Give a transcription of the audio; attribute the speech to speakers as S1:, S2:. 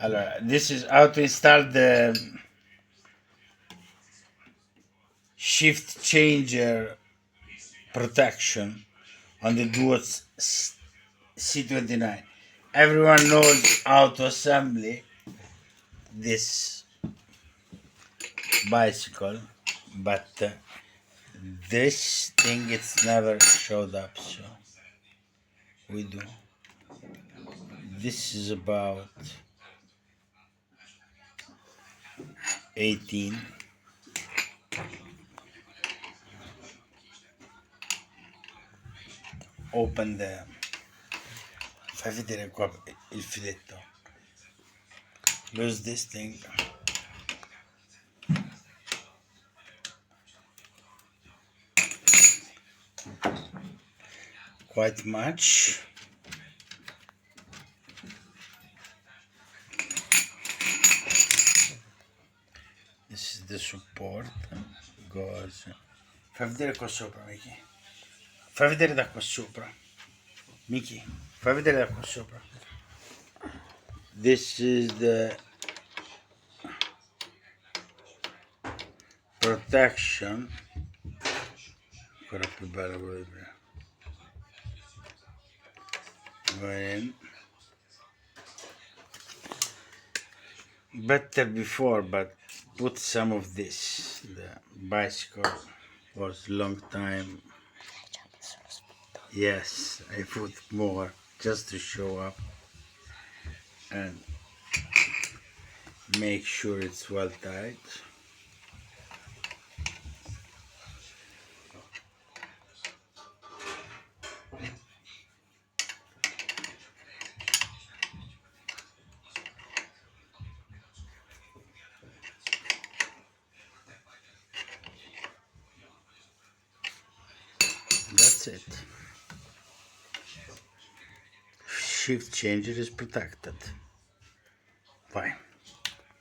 S1: Allora, this is how to install the shift changer protection on the Duotts c29. Everyone knows how to assemble this bicycle, but this thing it's never showed up, so we do. This is about 18. Open the... Fai vedere qua il filetto. Lose this thing. Quite much. This is the support. Goes. Fai vedere qua sopra, Miki. Fai vedere da qua sopra. Miki, fai vedere da qua sopra. This is the protection. Ancora più bello quello di prima. Go in. Better before, but put some of this. The bicycle was long time. Yes, I put more just to show up and make sure it's well tight. That's it. Shift changer is protected. Fine.